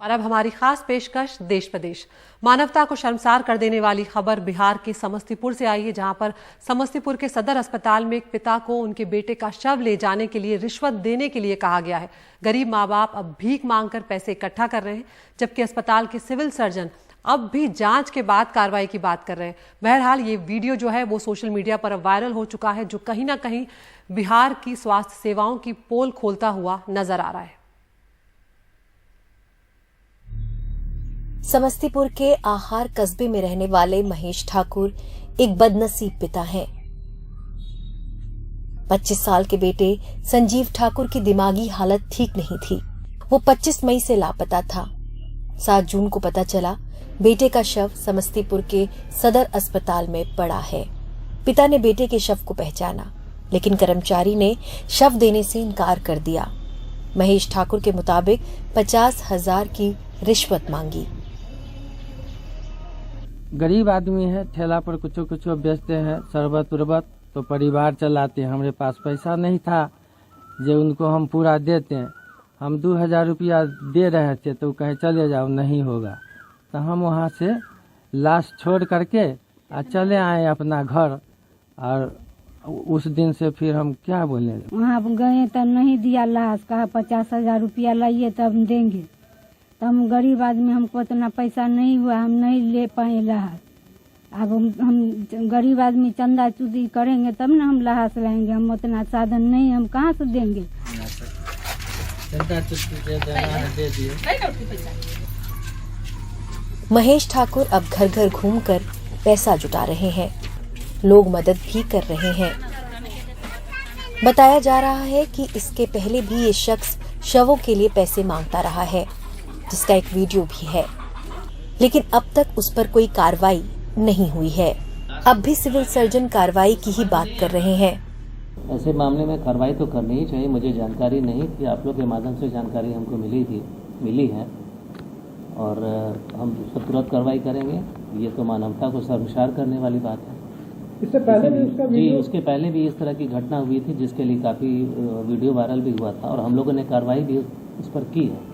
और अब हमारी खास पेशकश देश प्रदेश। मानवता को शर्मसार कर देने वाली खबर बिहार के समस्तीपुर से आई है, जहां पर समस्तीपुर के सदर अस्पताल में एक पिता को उनके बेटे का शव ले जाने के लिए रिश्वत देने के लिए कहा गया है। गरीब माँ बाप अब भीख मांगकर पैसे इकट्ठा कर रहे हैं, जबकि अस्पताल के सिविल सर्जन अब भी जांच के बाद कार्रवाई की बात कर रहे हैं। बहरहाल ये वीडियो जो है वो सोशल मीडिया पर अब वायरल हो चुका है, जो कहीं ना कहीं बिहार की स्वास्थ्य सेवाओं की पोल खोलता हुआ नजर आ रहा है। समस्तीपुर के आहार कस्बे में रहने वाले महेश ठाकुर एक बदनसीब पिता हैं। 25 साल के बेटे संजीव ठाकुर की दिमागी हालत ठीक नहीं थी। वो 25 मई से लापता था। 7 जून को पता चला बेटे का शव समस्तीपुर के सदर अस्पताल में पड़ा है। पिता ने बेटे के शव को पहचाना, लेकिन कर्मचारी ने शव देने से इनकार कर दिया। महेश ठाकुर के मुताबिक 50,000 की रिश्वत मांगी। गरीब आदमी है, ठेला पर कुछ बेचते हैं, शरबत उरबत, तो परिवार चलाते हैं। हमारे पास पैसा नहीं था जो उनको हम पूरा देते हैं। हम 2,000 रुपया दे रहे थे तो कहे चले जाओ, नहीं होगा। तो हम वहाँ से लाश छोड़ करके चले आए अपना घर। और उस दिन से फिर हम क्या बोले, वहाँ गए तब नहीं दिया लाश, कहा 50,000 रुपया लाइए तब देंगे। तो हम गरीब आदमी, हमको इतना पैसा नहीं हुआ, हम नहीं ले पाए लाश। अब हम गरीब आदमी चंदा चुदी करेंगे तब ना हम लाश लाएंगे, हम उतना साधन नहीं, हम कहाँ से देंगे। महेश ठाकुर अब घर घर घूमकर पैसा जुटा रहे हैं। लोग मदद भी कर रहे हैं। बताया जा रहा है कि इसके पहले भी ये शख्स शवों के लिए पैसे मांगता रहा है, जिसका एक वीडियो भी है, लेकिन अब तक उस पर कोई कार्रवाई नहीं हुई है। अब भी सिविल सर्जन कार्रवाई की ही बात कर रहे हैं। ऐसे मामले में कार्रवाई तो करनी ही चाहिए। मुझे जानकारी नहीं थी, आप लोग के माध्यम से जानकारी हमको मिली है और हम उस पर तुरंत कार्रवाई करेंगे। ये तो मानवता को शर्मसार करने वाली बात है। इससे पहले भी उसका वीडियो, उसके पहले भी इस तरह की घटना हुई थी, जिसके लिए काफ़ी वीडियो वायरल भी हुआ था और हम लोगों ने कार्रवाई भी उस पर की है।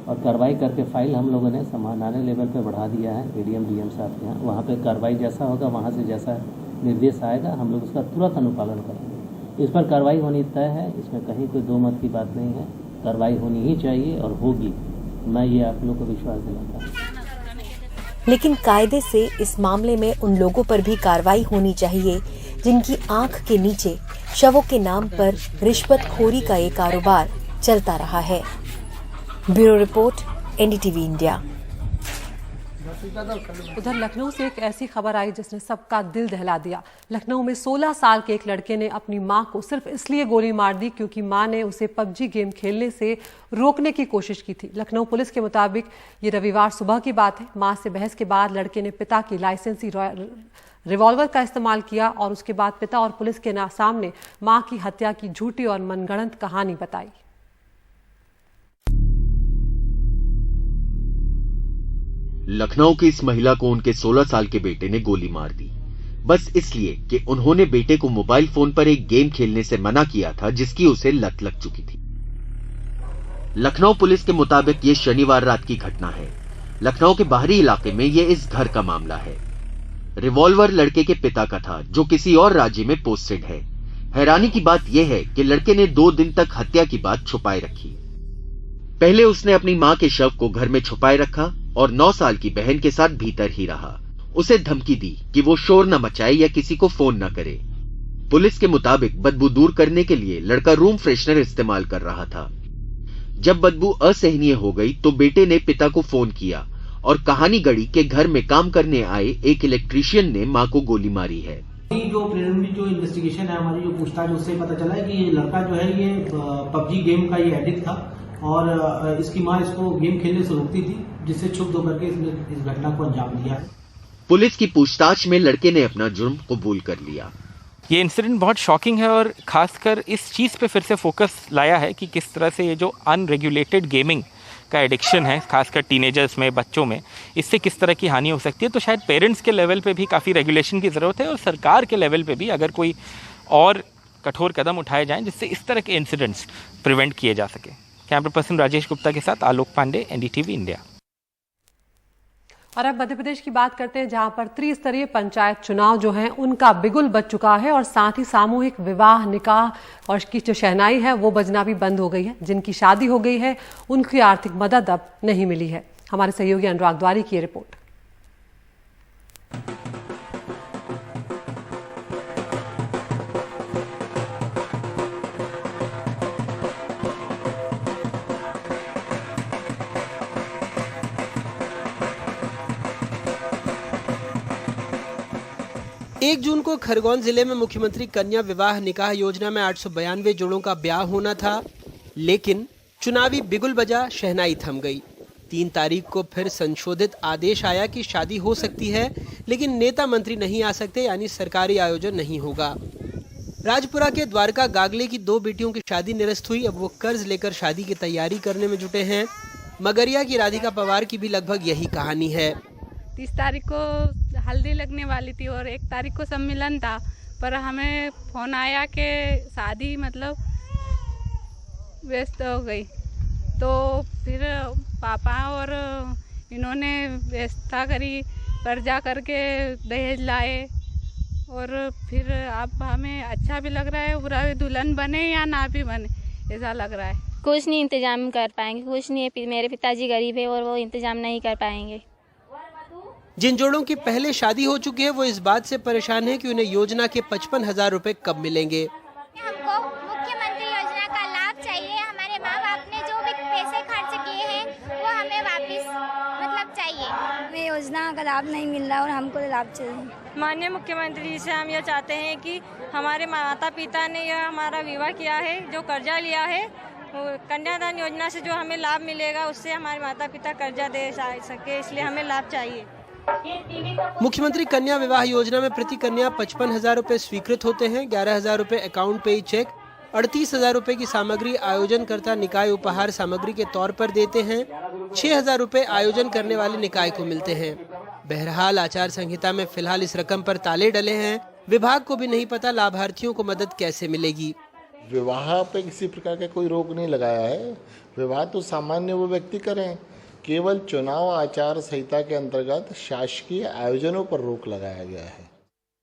और कार्रवाई करके फाइल हम लोगों ने समानाने लेवल पे बढ़ा दिया है एडीएम डीएम साहब के यहाँ। वहाँ पे कार्रवाई जैसा होगा, वहाँ से जैसा निर्देश आएगा, हम लोग उसका तुरंत अनुपालन करेंगे। इस पर कार्रवाई होनी तय है, इसमें कहीं कोई दो मत की बात नहीं है। कार्रवाई होनी ही चाहिए और होगी, मैं ये आप लोग को विश्वास दिलाता हूँ। लेकिन कायदे से इस मामले में उन लोगों पर भी कार्रवाई होनी चाहिए जिनकी आंख के नीचे शवों के नाम पर रिश्वतखोरी का ये कारोबार चलता रहा है। Bureau report, NDTV India. उधर लखनऊ से एक ऐसी खबर आई जिसने सबका दिल दहला दिया। लखनऊ में 16 साल के एक लड़के ने अपनी मां को सिर्फ इसलिए गोली मार दी क्योंकि मां ने उसे पबजी गेम खेलने से रोकने की कोशिश की थी। लखनऊ पुलिस के मुताबिक ये रविवार सुबह की बात है। मां से बहस के बाद लड़के ने पिता की लाइसेंसी रिवॉल्वर का इस्तेमाल किया और उसके बाद पिता और पुलिस के सामने मां की हत्या की झूठी और मनगढ़ंत कहानी बताई। लखनऊ की इस महिला को उनके 16 साल के बेटे ने गोली मार दी, बस इसलिए कि उन्होंने बेटे को मोबाइल फोन पर एक गेम खेलने से मना किया था जिसकी उसे लत लग चुकी थी। लखनऊ पुलिस के मुताबिक ये शनिवार रात की घटना है। लखनऊ के बाहरी इलाके में ये इस घर का मामला है। रिवॉल्वर लड़के के पिता का था जो किसी और राज्य में पोस्टेड है। हैरानी की बात यह है कि लड़के ने 2 दिन तक हत्या की बात छुपाए रखी। पहले उसने अपनी मां के शव को घर में छुपाए रखा और 9 साल की बहन के साथ भीतर ही रहा। उसे धमकी दी कि वो शोर न मचाए या किसी को फोन न करे। पुलिस के मुताबिक बदबू दूर करने के लिए लड़का रूम फ्रेशनर इस्तेमाल कर रहा था। जब बदबू असहनीय हो गई तो बेटे ने पिता को फोन किया और कहानी गढ़ी के घर में काम करने आए एक इलेक्ट्रीशियन ने मां को गोली मारी है। जो प्रिलिमिनरी जो इन्वेस्टिगेशन है, हमारी जो पूछताछ, उससे पता चला है कि ये लड़का जो है ये पबजी गेम का ये एडिक्ट था और इसकी मां इसको गेम खेलने से रोकती थी, जिससे क्षुब्ध होकर के इसने इस घटना को अंजाम दिया। पुलिस की पूछताछ में लड़के ने अपना जुर्म कबूल कर लिया। ये इंसिडेंट बहुत शॉकिंग है और खासकर इस चीज़ पे फिर से फोकस लाया है कि किस तरह से ये जो अनरेगुलेटेड गेमिंग का एडिक्शन है, खासकर टीनेजर्स में, बच्चों में, इससे किस तरह की हानि हो सकती है। तो शायद पेरेंट्स के लेवल पे भी काफ़ी रेगुलेशन की ज़रूरत है और सरकार के लेवल पे भी अगर कोई और कठोर कदम उठाए जाएं जिससे इस तरह के इंसिडेंट्स प्रिवेंट किए जा सके। कैमरा पर्सन राजेश गुप्ता के साथ आलोक पांडे, एनडीटीवी इंडिया। और अब मध्य प्रदेश की बात करते हैं, जहां पर त्रिस्तरीय पंचायत चुनाव जो हैं उनका बिगुल बज चुका है और साथ ही सामूहिक विवाह, निकाह और की जो शहनाई है वो बजना भी बंद हो गई है। जिनकी शादी हो गई है उनकी आर्थिक मदद अब नहीं मिली है। हमारे सहयोगी अनुराग द्वारी की रिपोर्ट। एक जून को खरगोन जिले में मुख्यमंत्री कन्या विवाह निकाह योजना में 892 जोड़ों का ब्याह होना था, लेकिन चुनावी बिगुल बजा, शहनाई थम गई। 3 तारीख को फिर संशोधित आदेश आया कि शादी हो सकती है, लेकिन नेता मंत्री नहीं आ सकते, यानी सरकारी आयोजन नहीं होगा। राजपुरा के द्वारका गागले की 2 बेटियों की शादी निरस्त हुई। अब वो कर्ज लेकर शादी की तैयारी करने में जुटे हैं। मगरिया की राधिका पवार की भी लगभग यही कहानी है। 30 तारीख को हल्दी लगने वाली थी और 1 तारीख को सम्मेलन था, पर हमें फोन आया कि शादी मतलब व्यस्त हो गई। तो फिर पापा और इन्होंने व्यवस्था करी, कर्जा करके दहेज लाए और फिर अब हमें अच्छा भी लग रहा है, बुरा भी, दुल्हन बने या ना भी बने ऐसा लग रहा है। कुछ नहीं इंतजाम कर पाएंगे, कुछ नहीं है। मेरे पिताजी गरीब है और वो इंतजाम नहीं कर पाएंगे। जिन जोड़ों की पहले शादी हो चुकी है वो इस बात से परेशान है कि उन्हें योजना के 55,000 रुपए कब मिलेंगे। हमको मुख्यमंत्री योजना का लाभ चाहिए। हमारे माँ बाप ने जो भी पैसे खर्च किए हैं वो हमें वापस मतलब चाहिए। हमें योजना का लाभ नहीं मिल रहा और हमको लाभ चाहिए। माननीय मुख्यमंत्री जी से हम यह चाहते हैं कि हमारे माता पिता ने यह हमारा विवाह किया है, जो कर्जा लिया है, कन्यादान योजना से जो हमें लाभ मिलेगा उससे हमारे माता पिता कर्जा दे सके, इसलिए हमें लाभ चाहिए। मुख्यमंत्री कन्या विवाह योजना में प्रति कन्या 55,000 रुपए स्वीकृत होते हैं। 11,000 रुपए अकाउंट पे ही चेक, 38,000 रुपए की सामग्री आयोजन करता निकाय उपहार सामग्री के तौर पर देते हैं। 6,000 रुपए आयोजन करने वाले निकाय को मिलते हैं। बहरहाल आचार संहिता में फिलहाल इस रकम पर ताले डले हैं। विभाग को भी नहीं पता लाभार्थियों को मदद कैसे मिलेगी। विवाह पे किसी प्रकार का कोई रोक नहीं लगाया है। विवाह तो सामान्य वो व्यक्ति करें, केवल चुनाव आचार संहिता के अंतर्गत शासकीय आयोजनों पर रोक लगाया गया है।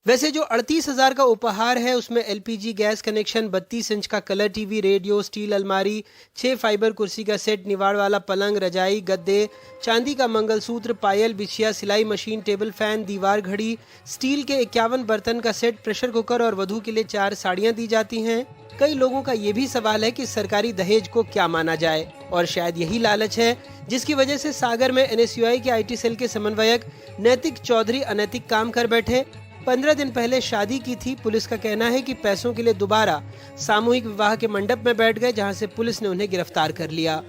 वैसे जो 38,000 का उपहार है उसमें LPG गैस कनेक्शन, 32 इंच का कलर टीवी, रेडियो, स्टील अलमारी, 6 फाइबर कुर्सी का सेट, निवाड़ वाला पलंग, रजाई, गद्दे, चांदी का मंगलसूत्र, पायल, बिछिया, सिलाई मशीन, टेबल फैन, दीवार घड़ी, स्टील के 51 बर्तन का सेट, प्रेशर कुकर और वधू के लिए 4 साड़ियाँ दी जाती हैं। कई लोगों का ये भी सवाल है कि सरकारी दहेज को क्या माना जाए, और शायद यही लालच है जिसकी वजह से सागर में NSUI के IT सेल के समन्वयक नैतिक चौधरी अनैतिक काम कर बैठे। 15 दिन पहले शादी की थी। पुलिस का कहना है कि पैसों के लिए दोबारा सामूहिक विवाह के मंडप में बैठ गए, जहां से पुलिस ने उन्हें गिरफ्तार कर लिया।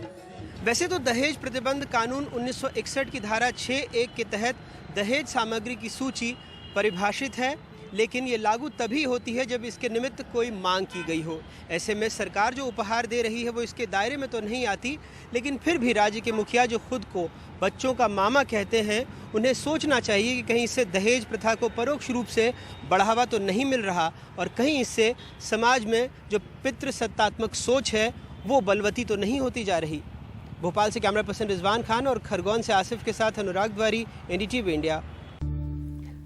वैसे तो दहेज प्रतिबंध कानून 1961 की धारा 6(1) के तहत दहेज सामग्री की सूची परिभाषित है, लेकिन ये लागू तभी होती है जब इसके निमित्त कोई मांग की गई हो। ऐसे में सरकार जो उपहार दे रही है वो इसके दायरे में तो नहीं आती, लेकिन फिर भी राज्य के मुखिया जो खुद को बच्चों का मामा कहते हैं, उन्हें सोचना चाहिए कि कहीं इससे दहेज प्रथा को परोक्ष रूप से बढ़ावा तो नहीं मिल रहा और कहीं इससे समाज में जो पितृसत्तात्मक सोच है वो बलवती तो नहीं होती जा रही। भोपाल से कैमरा पर्सन रिजवान खान और खरगोन से आसिफ के साथ अनुराग द्वारी, NDTV इंडिया।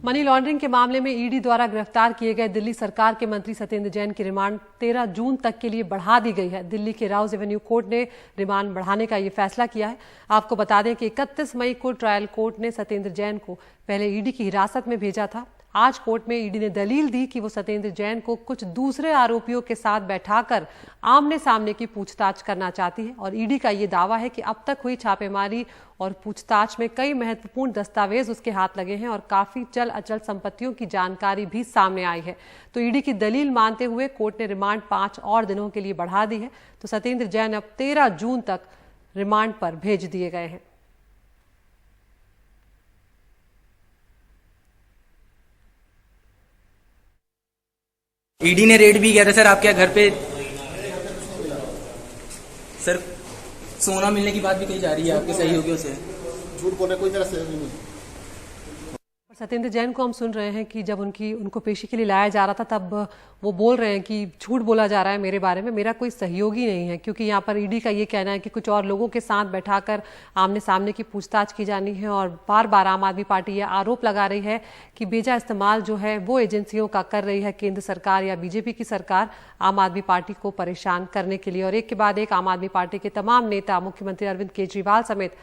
मनी लॉन्ड्रिंग के मामले में ईडी द्वारा गिरफ्तार किए गए दिल्ली सरकार के मंत्री सत्येंद्र जैन की रिमांड 13 जून तक के लिए बढ़ा दी गई है। दिल्ली के राउज एवेन्यू कोर्ट ने रिमांड बढ़ाने का ये फैसला किया है। आपको बता दें कि 31 मई को ट्रायल कोर्ट ने सत्येंद्र जैन को पहले ईडी की हिरासत में भेजा था। आज कोर्ट में ईडी ने दलील दी कि वो सत्येंद्र जैन को कुछ दूसरे आरोपियों के साथ बैठाकर आमने सामने की पूछताछ करना चाहती है, और ईडी का ये दावा है कि अब तक हुई छापेमारी और पूछताछ में कई महत्वपूर्ण दस्तावेज उसके हाथ लगे हैं और काफी चल अचल संपत्तियों की जानकारी भी सामने आई है। तो ईडी की दलील मानते हुए कोर्ट ने रिमांड 5 और दिनों के लिए बढ़ा दी है। तो सत्येंद्र जैन अब 13 जून तक रिमांड पर भेज दिए गए हैं। ईडी ने रेड भी किया था सर आपके घर पे। सर सोना मिलने की बात भी कही जा रही है आपके सहयोगियों से। झूठ बोलने कोई मेरा सहयोगी नहीं। सत्येंद्र जैन को हम सुन रहे हैं कि जब उनको पेशी के लिए लाया जा रहा था तब वो बोल रहे हैं कि झूठ बोला जा रहा है मेरे बारे में, मेरा कोई सहयोगी नहीं है, क्योंकि यहाँ पर ईडी का ये कहना है कि कुछ और लोगों के साथ बैठाकर आमने सामने की पूछताछ की जानी है। और बार बार आम आदमी पार्टी यह आरोप लगा रही है कि बेजा इस्तेमाल जो है वो एजेंसियों का कर रही है केंद्र सरकार या बीजेपी की सरकार आम आदमी पार्टी को परेशान करने के लिए। और एक के बाद एक आम आदमी पार्टी के तमाम नेता मुख्यमंत्री अरविंद केजरीवाल समेत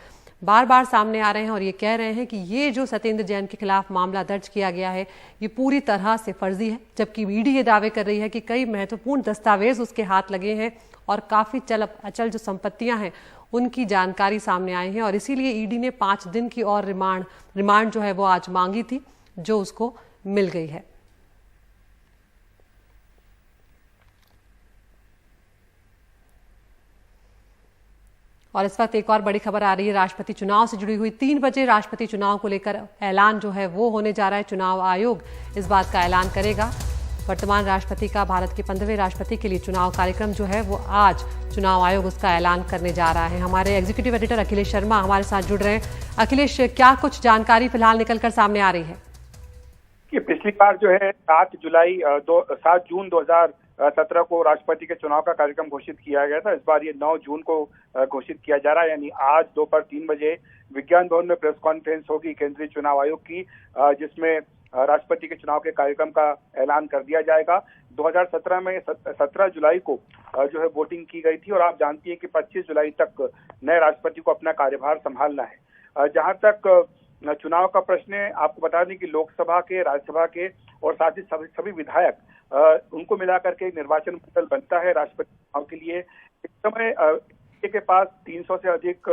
बार बार सामने आ रहे हैं और ये कह रहे हैं कि ये जो सत्येंद्र जैन के खिलाफ मामला दर्ज किया गया है ये पूरी तरह से फर्जी है, जबकि ईडी ये दावे कर रही है कि कई महत्वपूर्ण दस्तावेज उसके हाथ लगे हैं और काफी अचल जो संपत्तियां हैं उनकी जानकारी सामने आई है। और इसीलिए ईडी ने 5 दिन की और रिमांड जो है वो आज मांगी थी, जो उसको मिल गई है। और इस वक्त एक और बड़ी खबर आ रही है राष्ट्रपति चुनाव से जुड़ी हुई। 3 बजे राष्ट्रपति चुनाव को लेकर ऐलान जो है वो होने जा रहा है। चुनाव आयोग इस बात का ऐलान करेगा। वर्तमान राष्ट्रपति का भारत के 15वें राष्ट्रपति के लिए चुनाव कार्यक्रम जो है वो आज चुनाव आयोग उसका ऐलान करने जा रहा है। हमारे एग्जीक्यूटिव एडिटर अखिलेश शर्मा हमारे साथ जुड़ रहे हैं। अखिलेश, क्या कुछ जानकारी फिलहाल निकलकर सामने आ रही है? कि पिछली बार जो है 7 जून 2017 को राष्ट्रपति के चुनाव का कार्यक्रम घोषित किया गया था। इस बार ये 9 जून को घोषित किया जा रहा है, यानी आज दोपहर 3 बजे विज्ञान भवन में प्रेस कॉन्फ्रेंस होगी केंद्रीय चुनाव आयोग की, जिसमें राष्ट्रपति के चुनाव के कार्यक्रम का ऐलान कर दिया जाएगा। 2017 में 17 जुलाई को जो है वोटिंग की गई थी और आप जानती हैं कि 25 जुलाई तक नए राष्ट्रपति को अपना कार्यभार संभालना है। जहां तक चुनाव का प्रश्न है, आपको बता दें कि लोकसभा के, राज्यसभा के और साथ ही सभी विधायक उनको मिलाकर के निर्वाचन मंडल बनता है राष्ट्रपति चुनाव के लिए। इस समय के पास 300 से अधिक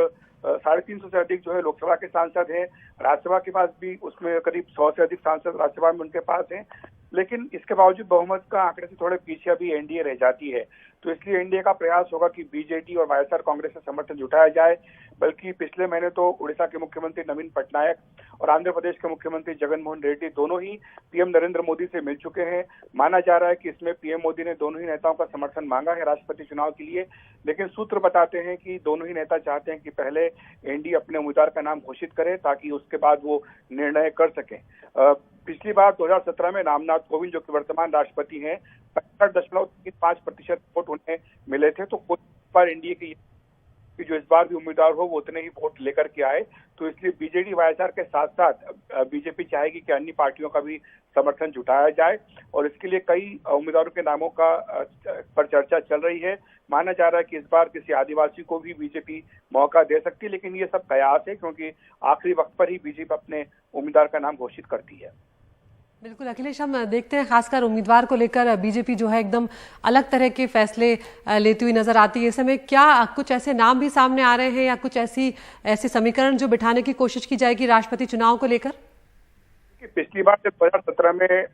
350 से अधिक जो है लोकसभा के सांसद हैं, राज्यसभा के पास भी उसमें करीब 100 से अधिक सांसद राज्यसभा में उनके पास हैं, लेकिन इसके बावजूद बहुमत का आंकड़े से थोड़े पीछे अभी एनडीए रह जाती है। तो इसलिए एनडीए का प्रयास होगा कि बीजेडी और वाईएसआर कांग्रेस से समर्थन जुटाया जाए। बल्कि पिछले महीने तो उड़ीसा के मुख्यमंत्री नवीन पटनायक और आंध्र प्रदेश के मुख्यमंत्री जगन मोहन रेड्डी दोनों ही पीएम नरेंद्र मोदी से मिल चुके हैं। माना जा रहा है कि इसमें पीएम मोदी ने दोनों ही नेताओं का समर्थन मांगा है राष्ट्रपति चुनाव के लिए, लेकिन सूत्र बताते हैं कि दोनों ही नेता चाहते हैं कि पहले एनडीए अपने उम्मीदवार का नाम घोषित करे ताकि उसके बाद वो निर्णय कर सकें। पिछली बार 2017 में रामनाथ कोविंद जो कि वर्तमान राष्ट्रपति हैं 65.35% वोट उन्हें मिले थे। तो कोई बार एनडीए की जो इस बार भी उम्मीदवार हो वो उतने ही वोट लेकर के आए। तो इसलिए बीजेडी वाईएसआर के साथ साथ बीजेपी चाहेगी कि अन्य पार्टियों का भी समर्थन जुटाया जाए और इसके लिए कई उम्मीदवारों के नामों पर चर्चा चल रही है। माना जा रहा है कि इस बार किसी आदिवासी को भी बीजेपी मौका दे सकती है, लेकिन ये सब कयास है क्योंकि आखिरी वक्त पर ही बीजेपी अपने उम्मीदवार का नाम घोषित करती है। बिल्कुल अखिलेश, हम देखते हैं खासकर उम्मीदवार को लेकर बीजेपी जो है एकदम अलग तरह के फैसले लेती हुई नजर आती है। इस समय क्या कुछ ऐसे नाम भी सामने आ रहे हैं या कुछ ऐसे समीकरण जो बिठाने की कोशिश की जाएगी राष्ट्रपति चुनाव को लेकर? पिछली बार जब 2017 में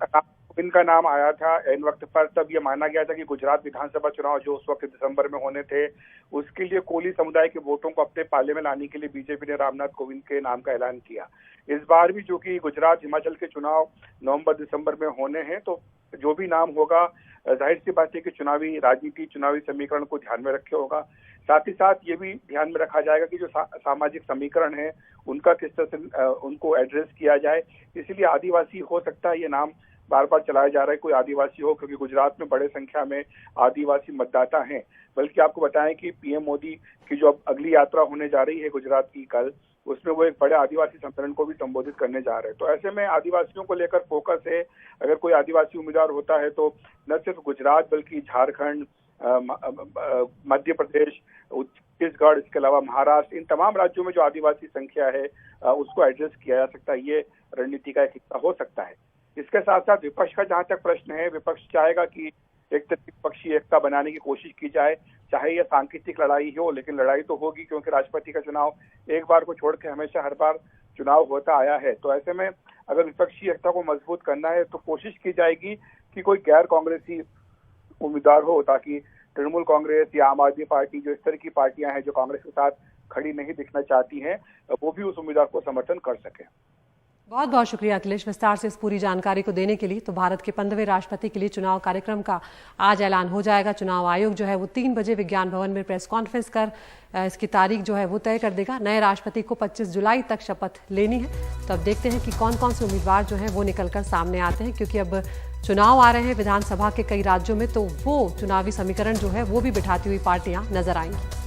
कोविंद का नाम आया था एन वक्त पर, तब ये माना गया था कि गुजरात विधानसभा चुनाव जो उस वक्त दिसंबर में होने थे उसके लिए कोली समुदाय के वोटों को अपने पाले में लाने के लिए बीजेपी ने रामनाथ कोविंद के नाम का ऐलान किया। इस बार भी जो कि गुजरात हिमाचल के चुनाव नवंबर दिसंबर में होने हैं, तो जो भी नाम होगा जाहिर सी बात है कि चुनावी राजनीति, चुनावी समीकरण को ध्यान में रखे होगा। साथ ही साथ ये भी ध्यान में रखा जाएगा कि जो सामाजिक समीकरण है उनका किस तरह से उनको एड्रेस किया जाए। इसलिए आदिवासी हो सकता है ये नाम बार बार चलाया जा रहा है, कोई आदिवासी हो, क्योंकि गुजरात में बड़े संख्या में आदिवासी मतदाता हैं। बल्कि आपको बताएं कि पीएम मोदी की जो अगली यात्रा होने जा रही है गुजरात की कल, उसमें वो एक बड़े आदिवासी सम्मेलन को भी संबोधित करने जा रहे हैं। तो ऐसे में आदिवासियों को लेकर फोकस है। अगर कोई आदिवासी उम्मीदवार होता है तो न सिर्फ गुजरात बल्कि झारखंड, मध्य प्रदेश, छत्तीसगढ़, इसके अलावा महाराष्ट्र, इन तमाम राज्यों में जो आदिवासी संख्या है उसको एड्रेस किया जा सकता है। ये रणनीति का एक हिस्सा हो सकता है। इसके साथ साथ विपक्ष का जहां तक प्रश्न है, विपक्ष चाहेगा कि एक त्रिपक्षीय एकता बनाने की कोशिश की जाए, चाहे यह सांकेतिक लड़ाई हो, लेकिन लड़ाई तो होगी क्योंकि राष्ट्रपति का चुनाव एक बार को छोड़ के हमेशा हर बार चुनाव होता आया है। तो ऐसे में अगर विपक्षी एकता को मजबूत करना है तो कोशिश की जाएगी कि कोई गैर कांग्रेसी उम्मीदवार हो, ताकि तृणमूल कांग्रेस या आम आदमी पार्टी, जो इस तरह की पार्टियां हैं जो कांग्रेस के साथ खड़ी नहीं दिखना चाहती हैं, वो भी उस उम्मीदवार को समर्थन कर सके। बहुत बहुत शुक्रिया अखिलेश विस्तार से इस पूरी जानकारी को देने के लिए। तो भारत के 15वें राष्ट्रपति के लिए चुनाव कार्यक्रम का आज ऐलान हो जाएगा। चुनाव आयोग जो है वो 3 बजे विज्ञान भवन में प्रेस कॉन्फ्रेंस कर इसकी तारीख जो है वो तय कर देगा। नए राष्ट्रपति को 25 जुलाई तक शपथ लेनी है। तो अब देखते हैं कि कौन कौन से उम्मीदवार जो हैं वो निकलकर सामने आते हैं, क्योंकि अब चुनाव आ रहे हैं विधानसभा के कई राज्यों में, तो वो चुनावी समीकरण जो है वो भी बिठाती हुई पार्टियां नजर आएंगी।